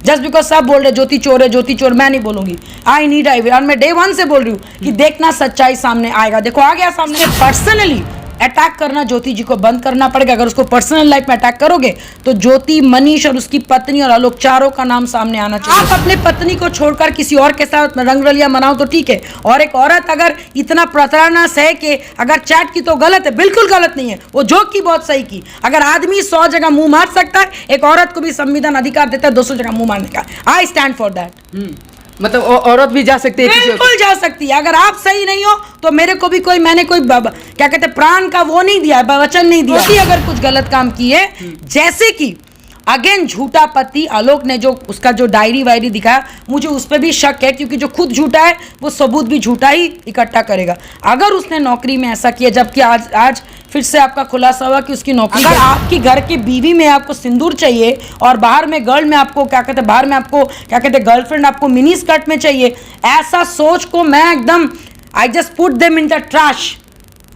Just because सब बोल रहे ज्योति चोर है, ज्योति चोर, मैं नहीं बोलूंगी। आई नीड और मैं डे 1 से बोल रही हूँ कि देखना सच्चाई सामने आएगा। देखो आ गया सामने। पर्सनली अटैक करना ज्योति जी को बंद करना पड़ेगा। अगर उसको पर्सनल लाइफ में अटैक करोगे तो ज्योति, मनीष और उसकी पत्नी और आलोक चारों का नाम सामने आना चाहिए। आप अपने पत्नी को छोड़कर किसी और के साथ रंगरलिया मनाओ तो ठीक है, और एक औरत अगर इतना प्रताड़ना सह के अगर चैट की तो गलत है, बिल्कुल गलत नहीं है, वो जोक की बहुत सही की। अगर आदमी 100 जगह मुंह मार सकता है, एक औरत को भी संविधान अधिकार देता है 200 जगह मुंह मारने का। I stand for that. मतलब औरत भी जा सकती है, बिल्कुल जा सकती है। अगर आप सही नहीं हो तो मेरे को भी कोई, मैंने कोई क्या कहते हैं प्राण का वो नहीं दिया, वचन नहीं दिया कि अगर कुछ गलत काम किए, जैसे कि अगेन झूठा पति आलोक ने जो उसका जो डायरी वायरी दिखाया, मुझे उस पर भी शक है, क्योंकि जो खुद झूठा है वो सबूत भी झूठा ही इकट्ठा करेगा। अगर उसने नौकरी में ऐसा किया, जबकि आज फिर से आपका खुलासा हुआ कि उसकी नौकरी, अगर आपकी घर की बीवी में आपको सिंदूर चाहिए और बाहर में गर्ल में आपको क्या कहते हैं, बाहर में आपको क्या कहते हैं गर्लफ्रेंड आपको मिनी स्कर्ट में चाहिए, ऐसा सोच को मैं एकदम I just put them in the trash.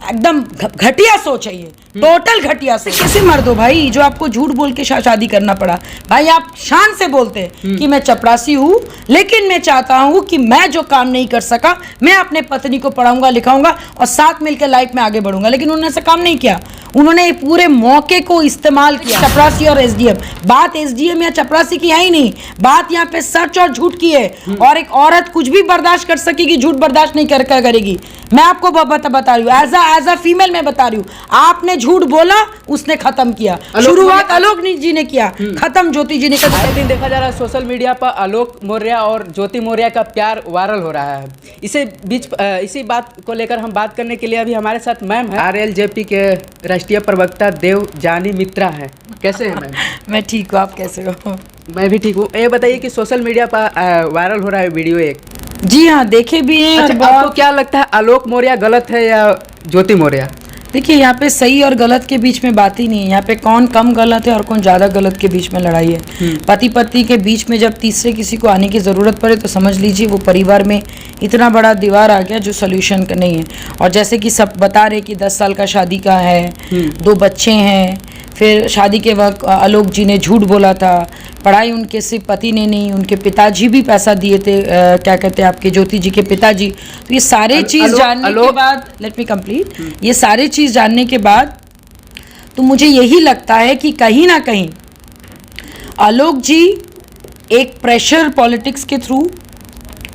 एकदम घटिया सोच है ये, टोटल घटिया सोच। कैसे मर्द हो भाई जो आपको झूठ बोल के शादी करना पड़ा? भाई आप शान से बोलते हैं कि मैं चपरासी हूँ, लेकिन मैं चाहता हूँ कि मैं जो काम नहीं कर सका मैं अपने पत्नी को पढ़ाऊंगा लिखाऊंगा और साथ मिलकर लाइफ में आगे बढ़ूंगा, लेकिन उन्होंने ऐसा काम नहीं किया। उन्होंने पूरे मौके को इस्तेमाल किया। चपरासी और एसडीएम, बात एसडीएम या चपरासी की है ही नहीं, बात यहाँ पे सच और झूठ की है। और एक औरत कुछ भी बर्दाश्त कर सकेगी, झूठ बर्दाश्त नहीं करेगी। मैं आपको बता रही हूँ, एज अ फीमेल मैं बता रही हूँ, आपने झूठ बोला, उसने खत्म किया। शुरुआत आलोक जी ने किया, खत्म ज्योति जी ने किया। आए दिन देखा जा रहा है सोशल मीडिया पर आलोक मौर्य और ज्योति मौर्य का प्यार वायरल हो रहा है। इसी बात को लेकर हम बात करने के लिए अभी हमारे साथ मैम है, आरएलजेपी के राष्ट्रीय प्रवक्ता देवजानी मित्रा है। कैसे हैं मैम? मैं ठीक हूँ, आप कैसे हो? मैं भी ठीक हूँ। ये बताइए कि सोशल मीडिया पर वायरल हो रहा है वीडियो एक। जी हाँ, देखे भी हैं। अच्छा, आपको क्या लगता है आलोक मौर्य गलत है या ज्योति मौर्य? देखिए यहाँ पे सही और गलत के बीच में बात ही नहीं है। यहाँ पे कौन कम गलत है और कौन ज़्यादा गलत के बीच में लड़ाई है। पति पत्नी के बीच में जब तीसरे किसी को आने की ज़रूरत पड़े तो समझ लीजिए वो परिवार में इतना बड़ा दीवार आ गया जो सोल्यूशन का नहीं है। और जैसे कि सब बता रहे कि 10 साल का शादी का है, 2 बच्चे हैं, फिर शादी के वक्त आलोक जी ने झूठ बोला था, पढ़ाई उनके सिर्फ पति ने नहीं, उनके पिताजी भी पैसा दिए थे, क्या कहते हैं आपके ज्योति जी के पिताजी। तो ये सारे चीज़ जानने के बाद, लेट मी कंप्लीट, ये सारे चीज़ जानने के बाद तो मुझे यही लगता है कि कहीं ना कहीं आलोक जी एक प्रेशर पॉलिटिक्स के थ्रू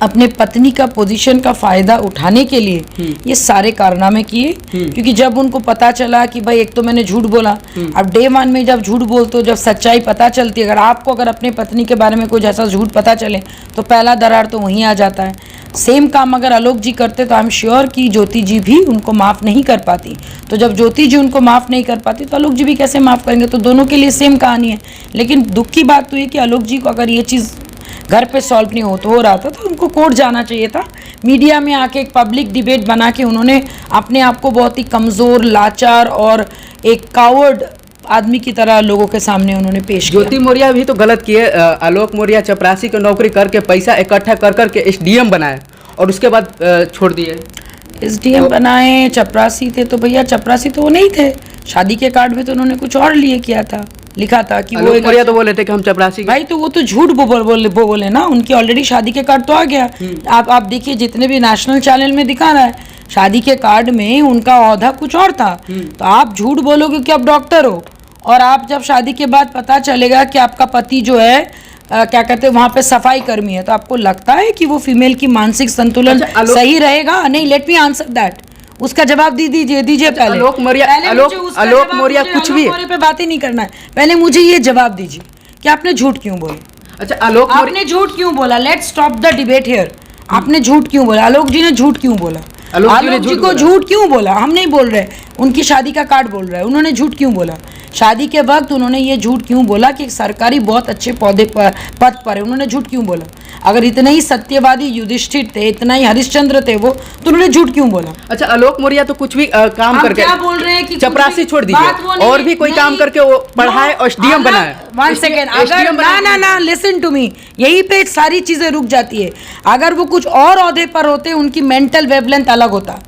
अपने पत्नी का पोजीशन का फ़ायदा उठाने के लिए ये सारे कारनामे किए। क्योंकि जब उनको पता चला कि भाई एक तो मैंने झूठ बोला, अब डे 1 में जब झूठ बोलते हो, जब सच्चाई पता चलती है, अगर अपने पत्नी के बारे में कुछ ऐसा झूठ पता चले तो पहला दरार तो वहीं आ जाता है। सेम काम अगर आलोक जी करते तो आई एम श्योर कि ज्योति जी भी उनको माफ़ नहीं कर पाती। तो जब ज्योति जी उनको माफ़ नहीं कर पाती तो आलोक जी भी कैसे माफ़ करेंगे? तो दोनों के लिए सेम कहानी है। लेकिन दुख की बात तो ये कि आलोक जी को अगर ये चीज़ घर पे सॉल्व नहीं हो रहा था तो उनको कोर्ट जाना चाहिए था। मीडिया में आके एक पब्लिक डिबेट बना के उन्होंने अपने आप को बहुत ही कमज़ोर, लाचार और एक कावर्ड आदमी की तरह लोगों के सामने उन्होंने पेश किया। ज्योति मौर्य भी तो गलत किए। आलोक मौर्य चपरासी की नौकरी करके पैसा इकट्ठा कर के एसडीएम बनाए और उसके बाद छोड़ दिए। एसडीएम बनाए, चपरासी थे तो भैया चपरासी तो वो नहीं थे। शादी के कार्ड में तो उन्होंने कुछ और लिए किया था, लिखा था कि वो मौर्य तो बोले थे कि हम चपरासी। भाई तो वो तो झूठ बोले ना, उनकी ऑलरेडी शादी के कार्ड तो आ गया। आप देखिए जितने भी नेशनल चैनल में दिखा रहा है, शादी के कार्ड में उनका औहदा कुछ और था। तो आप झूठ बोलोगे कि आप डॉक्टर हो, और आप जब शादी के बाद पता चलेगा कि आपका पति जो है क्या कहते हैं वहाँ पे सफाई कर्मी है, तो आपको लगता है कि वो फीमेल की मानसिक संतुलन सही रहेगा? नहीं, लेट मी आंसर दैट। उसका जवाब दीजिए पहले। आलोक मौर्य कुछ भी पे बात ही नहीं करना है, पहले मुझे ये जवाब दीजिए कि आपने झूठ क्यों बोला। अच्छा, आपने झूठ क्यों बोला? Let's stop the debate here. आपने झूठ क्यों बोला? आलोक जी ने झूठ क्यों बोला? आलोक जी को झूठ क्यों बोला? हम नहीं बोल रहे, उनकी शादी का कार्ड बोल रहा है। उन्होंने झूठ क्यों बोला? शादी के वक्त उन्होंने ये झूठ क्यों बोला कि सरकारी बहुत अच्छे पद पर है? उन्होंने झूठ क्यों बोला? अगर इतने ही सत्यवादी युधिष्ठिर थे, इतना ही हरिश्चंद्र थे वो, तो उन्होंने झूठ क्यों बोला? अच्छा, आलोक मौर्य तो कुछ भी काम करके क्या बोल रहे हैं कि चपरासी छोड़ दीजिए और भी कोई काम करके वो पढ़ाए और एसडीएम बनाए। वन सेकेंड, अगर ना लिसन टू मी, यही पे सारी चीजें रुक जाती है। अगर वो कुछ और ओहदे पर होते, उनकी मेंटल वेवलेंथ अलग होता।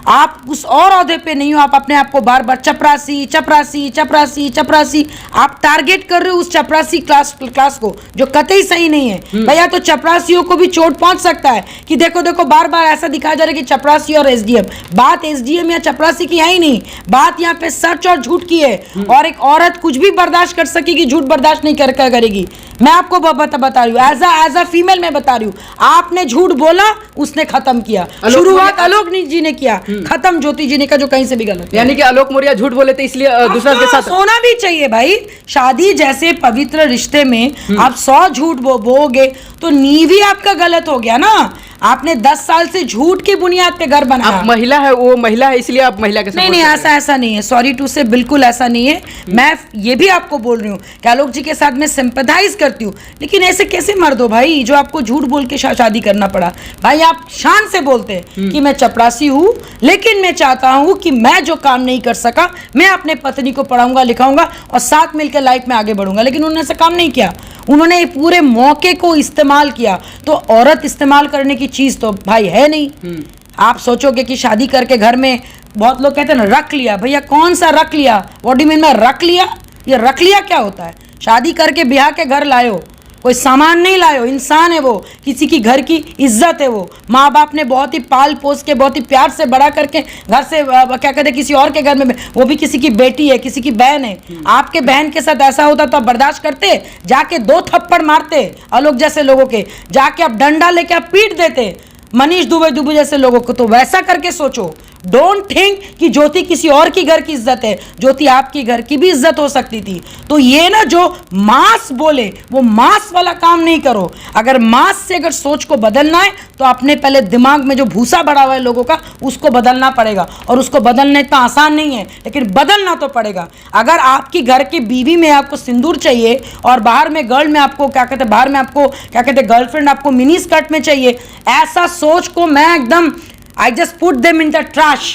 आप उस और ओहदे पे नहीं हो, आप अपने आप को बार बार चपरासी चपरासी चपरासी चपरासी, आप टारगेट कर रहे हो उस चपरासी क्लास को, जो कतई सही नहीं है भैया। तो चपरासियों को भी चोट पहुंच सकता है कि देखो देखो बार बार ऐसा दिखाया जा रहा है कि चपरासी और एसडीएम, बात एसडीएम या चपरासी की है ही नहीं, बात यहाँ पे सच और झूठ की है। और एक औरत कुछ भी बर्दाश्त कर सकेगी, झूठ बर्दाश्त नहीं करेगी। मैं आपको बता रही हूँ, एज अ फीमेल मैं बता रही हूँ, आपने झूठ बोला, उसने खत्म किया। शुरुआत आलोक जी ने किया, खत्म ज्योति जी ने का, जो कहीं से भी गलत। यानी कि आलोक मौर्य झूठ बोले थे, इसलिए दूसरा के साथ होना भी चाहिए भाई। शादी जैसे पवित्र रिश्ते में आप 100 झूठ बोलोगे तो नींव ही आपका गलत हो गया ना। आपने 10 साल से झूठ की बुनियाद पे घर बनाया। आप महिला है, वो महिला है, इसलिए आप महिला के साथ नहीं, ऐसा नहीं है। सॉरी टू से, बिल्कुल ऐसा नहीं है। मैं ये भी आपको बोल रही हूँ कि आलोक जी के साथ मैं सिंपैथाइज करती हूँ, लेकिन ऐसे कैसे मर्द हो भाई जो आपको झूठ बोल के शादी करना पड़ा। भाई आप शान से बोलते हैं कि मैं चपरासी हूँ, लेकिन मैं चाहता हूँ कि मैं जो काम नहीं कर सका, मैं अपने पत्नी को पढ़ाऊंगा लिखाऊंगा और साथ मिलकर लाइफ में आगे बढ़ूंगा। लेकिन उन्होंने ऐसा काम नहीं किया, उन्होंने पूरे मौके को इस्तेमाल किया। तो औरत इस्तेमाल करने की चीज तो भाई है नहीं। आप सोचोगे कि शादी करके घर में, बहुत लोग कहते हैं ना रख लिया, भैया कौन सा रख लिया? What do you mean by रख लिया? ये रख लिया क्या होता है? शादी करके ब्याह के घर लायो, कोई सामान नहीं लायो, इंसान है वो, किसी की घर की इज्जत है वो। माँ बाप ने बहुत ही पाल पोस के, बहुत ही प्यार से बड़ा करके घर से क्या कहते हैं किसी और के घर में, वो भी किसी की बेटी है, किसी की बहन है। आपके बहन के साथ ऐसा होता तो आप बर्दाश्त करते? जाके 2 थप्पड़ मारते आलोक जैसे लोगों के, जाके आप डंडा लेके आप पीट देते मनीष दुबे जैसे लोगों को। तो वैसा करके सोचो। डोंट थिंक कि ज्योति किसी और की घर की इज्जत है, ज्योति आपकी घर की भी इज्जत हो सकती थी। तो ये ना जो मास बोले, वो मास वाला काम नहीं करो। अगर मास से अगर सोच को बदलना है तो अपने पहले दिमाग में जो भूसा बढ़ा हुआ है लोगों का, उसको बदलना पड़ेगा। और उसको बदलना इतना आसान नहीं है, लेकिन बदलना तो पड़ेगा। अगर आपकी घर की बीवी में आपको सिंदूर चाहिए और बाहर में गर्ल में आपको क्या कहते हैं, बाहर में आपको क्या कहते हैं गर्लफ्रेंड आपको मिनी स्कर्ट में चाहिए, ऐसा सोच को मैं एकदम I just put them in the trash।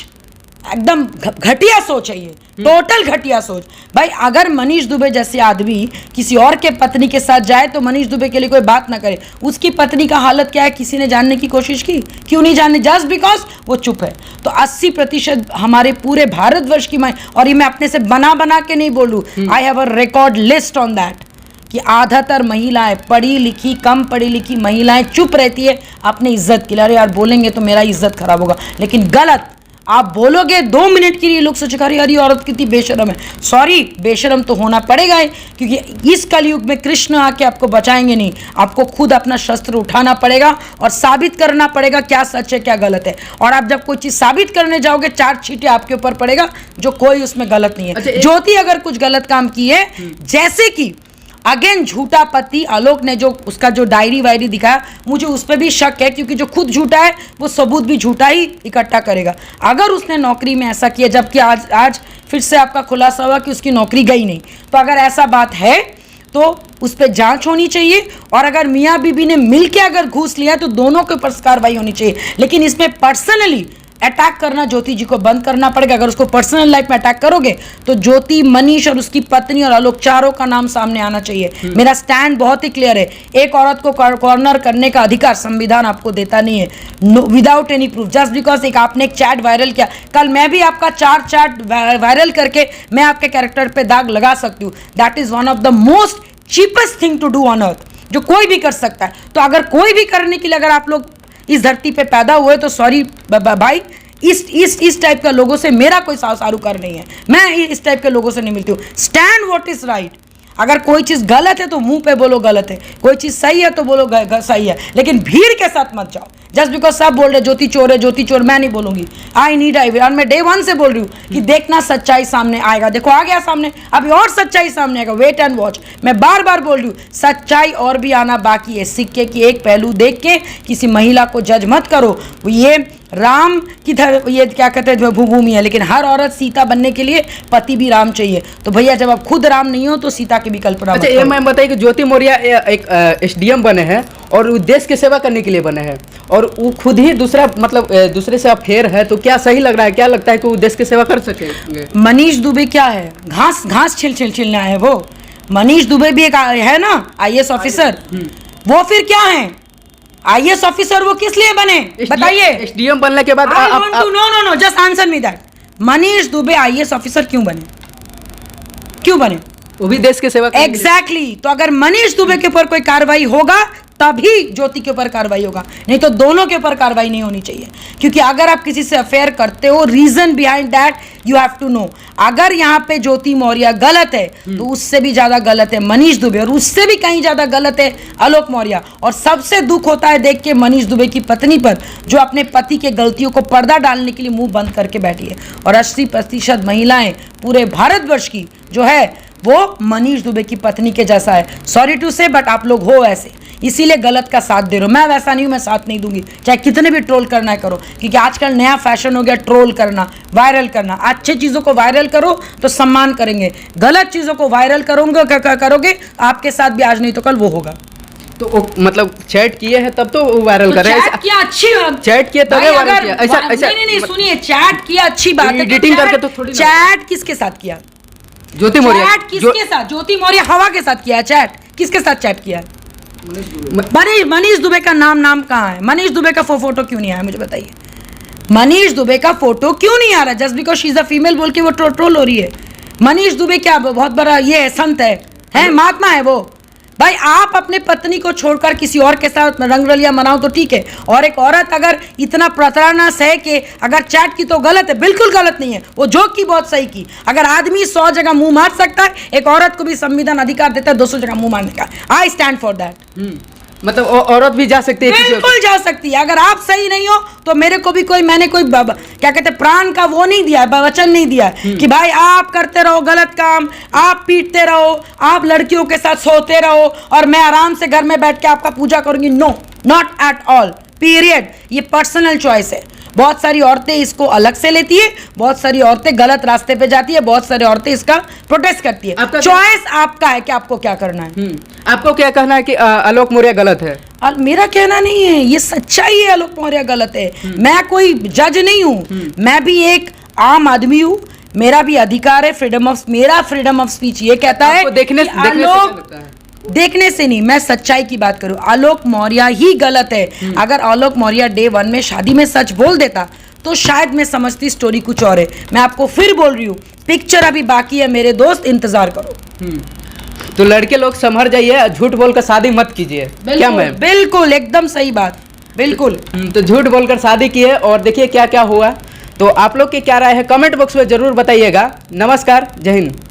एकदम घटिया सोच है ये, टोटल घटिया सोच। भाई अगर मनीष दुबे जैसे आदमी किसी और के पत्नी के साथ जाए तो मनीष दुबे के लिए कोई बात ना करे। उसकी पत्नी का हालत क्या है किसी ने जानने की कोशिश की? क्यों नहीं जानने? जस्ट बिकॉज वो चुप है। तो 80% हमारे पूरे भारतवर्ष की और ये मैं अपने से बना के नहीं बोलूँ, I have a record list on that, कि आधातर महिलाएं, पढ़ी लिखी कम पढ़ी लिखी महिलाएं चुप रहती है अपनी इज्जत के लिए। अरे यार बोलेंगे तो मेरा इज्जत खराब होगा, लेकिन गलत आप बोलोगे 2 मिनट के लिए लोग सोचेगा अरे यार ये औरत कितनी बेशरम है। सॉरी, बेशरम तो होना पड़ेगा ही, क्योंकि इस कलयुग में कृष्ण आके आपको बचाएंगे नहीं, आपको खुद अपना शस्त्र उठाना पड़ेगा और साबित करना पड़ेगा क्या सच है क्या गलत है। और आप जब कोई चीज साबित करने जाओगे 4 छींटे आपके ऊपर पड़ेगा, जो कोई उसमें गलत नहीं है। ज्योति अगर कुछ गलत काम की है, जैसे कि अगेन झूठा पति, आलोक ने जो उसका जो डायरी वायरी दिखाया, मुझे उस पर भी शक है, क्योंकि जो खुद झूठा है वो सबूत भी झूठा ही इकट्ठा करेगा। अगर उसने नौकरी में ऐसा किया, जबकि आज फिर से आपका खुलासा हुआ कि उसकी नौकरी गई नहीं, तो अगर ऐसा बात है तो उस पर जांच होनी चाहिए। और अगर मियाँ बीबी ने मिलके अगर घूस लिया तो दोनों के ऊपर कार्रवाई होनी चाहिए। लेकिन इसमें पर्सनली अटैक करना ज्योति जी को बंद करना पड़ेगा। अगर उसको पर्सनल लाइफ में अटैक करोगे तो ज्योति, मनीष और उसकी पत्नी और आलोक चारों का नाम सामने आना चाहिए। मेरा स्टैंड बहुत ही क्लियर है। एक औरत को कॉर्नर करने का अधिकार संविधान आपको देता नहीं है, without any proof, just because आपने एक चैट वायरल किया। कल मैं भी आपका 4 चैट वायरल करके मैं आपके कैरेक्टर पे दाग लगा सकती हूँ। That is one of the most cheapest thing to do on earth, जो कोई भी कर सकता है। तो अगर कोई भी करने के लिए अगर आप लोग इस धरती पे पैदा हुए तो सॉरी भाई, इस टाइप के लोगों से मेरा कोई सारूकार नहीं है। मैं इस टाइप के लोगों से नहीं मिलती हूँ। Stand what is right. अगर कोई चीज़ गलत है तो मुंह पे बोलो गलत है, कोई चीज़ सही है तो बोलो सही है, लेकिन भीड़ के साथ मत जाओ। जस्ट बिकॉज सब बोल रहे ज्योति चोर है, ज्योति चोर, मैं नहीं बोलूंगी। और मैं डे 1 से बोल रही हूँ कि देखना सच्चाई सामने आएगा। देखो आ गया सामने, अभी और सच्चाई सामने आएगा, वेट एंड वॉच। मैं बार बार बोल रही हूँ, सच्चाई और भी आना बाकी है। सिक्के की एक पहलू देख के किसी महिला को जज मत करो। ये राम की ये क्या कहते हैं भूमि है, लेकिन हर औरत सीता बनने के लिए पति भी राम चाहिए। तो भैया जब आप खुद राम नहीं हो तो सीता की भी कल्पना। अच्छा, ये मैं बताइए कि ज्योति मौर्य एक एसडीएम बने हैं और देश की सेवा करने के लिए बने हैं, और वो खुद ही दूसरे से अफेयर है, तो क्या सही लग रहा है? क्या लगता है कि वो देश की सेवा कर सकेंगे? मनीष दुबे क्या है, घास छिलना है वो। मनीष दुबे भी एक है ना IAS ऑफिसर, वो फिर क्या है? आईएएस ऑफिसर वो किस लिए बने बताइए। एसडीएम बनने के बाद I want to know just answer me that. Manish Dubey IAS officer क्यों बने, क्यों बने? वो भी देश के सेवा एग्जैक्टली तो अगर मनीष दुबे के ऊपर कोई कार्रवाई होगा तभी ज्योति के ऊपर कार्रवाई होगा, नहीं तो दोनों के ऊपर कार्रवाई नहीं होनी चाहिए। क्योंकि अगर आप किसी से अफेयर करते हो, reason behind that you have to know. अगर यहाँ पे ज्योति मौर्य गलत है तो उससे भी ज्यादा गलत है मनीष दुबे, और उससे भी कहीं ज्यादा गलत है आलोक मौर्य। और सबसे दुख होता है देख के मनीष दुबे की पत्नी पर, जो अपने पति के गलतियों को पर्दा डालने के लिए मुंह बंद करके बैठी है। और 80% महिलाएं पूरे भारतवर्ष की जो है वो मनीष दुबे की पत्नी के जैसा है। सॉरी टू से बट आप लोग हो ऐसे, इसीलिए गलत का साथ दे रहे हो। मैं वैसा नहीं हूं, मैं साथ नहीं दूंगी, चाहे कितने भी ट्रोल करना है करो। क्योंकि आजकल नया फैशन हो गया ट्रोल करना, वायरल करना। अच्छी चीज़ों को वायरल करो तो सम्मान करेंगे, गलत चीज़ों को वायरल करोगे आपके साथ भी आज नहीं तो कल वो होगा। तो मतलब चैट किए हैं तब तो वायरल कर रहे हैं। चैट किया अच्छी बात, चैट किया तब वायरल किया। ऐसा नहीं सुनिए, चैट किया अच्छी बात है, एडिटिंग करके तो थोड़ी। चैट किसके साथ किया? ज्योति मौर्य। चैट किसके साथ? ज्योति मौर्य हवा के साथ किया है चैट। किसके साथ चैट किया है? मनीष दुबे का नाम कहाँ है? मनीष दुबे का फोटो क्यों नहीं आया मुझे बताइए? मनीष दुबे का फोटो क्यों नहीं आ रहा? Just because she is a female बोल के वो ट्रोल हो रही है। मनीष दुबे क्या बहुत बड़ा ये है, संत है महात्मा है वो? भाई आप अपने पत्नी को छोड़कर किसी और के साथ रंगरलिया मनाओ तो ठीक है, और एक औरत अगर इतना प्रताड़ना सह के अगर चैट की तो गलत है, बिल्कुल गलत नहीं है, वो जोक की बहुत सही की। अगर आदमी 100 जगह मुंह मार सकता है, एक औरत को भी संविधान अधिकार देता है 200 जगह मुंह मारने का। I stand for that. मतलब औरत भी जा सकती है, बिल्कुल जा सकती है। अगर आप सही नहीं हो तो मेरे को भी मैंने कोई क्या कहते हैं प्राण का वो नहीं दिया है, वचन नहीं दिया है कि भाई आप करते रहो गलत काम, आप पीटते रहो, आप लड़कियों के साथ सोते रहो और मैं आराम से घर में बैठ के आपका पूजा करूंगी। No, not at all, period. ये पर्सनल चॉइस है। बहुत सारी औरतें इसको अलग से लेती है, बहुत सारी औरतें गलत रास्ते पे जाती है, बहुत सारी औरतें इसका प्रोटेस्ट करती है। चॉइस आपका है कि आपको क्या करना है। आपको क्या कहना है कि आलोक मौर्य गलत है? मेरा कहना नहीं है, ये सच्चाई है, आलोक मौर्य गलत है। मैं कोई जज नहीं हूँ, मैं भी एक आम आदमी हूँ, मेरा भी अधिकार है, मेरा फ्रीडम ऑफ स्पीच ये कहता है देखने से नहीं, मैं सच्चाई की बात करूं, आलोक मौर्य ही गलत है। अगर आलोक मौर्य डे 1 में शादी में सच बोल देता तो शायद मैं समझती स्टोरी कुछ और है। मैं आपको फिर बोल रही हूँ, पिक्चर अभी बाकी है मेरे दोस्त, इंतजार करो। तो लड़के लोग संभर जाइए, झूठ बोलकर शादी मत कीजिए। क्या मैम? बिल्कुल एकदम सही बात, बिल्कुल। तो झूठ बोलकर शादी की है और देखिए क्या क्या हुआ। तो आप लोग की क्या राय है कमेंट बॉक्स में जरूर बताइएगा। नमस्कार, जय हिंद।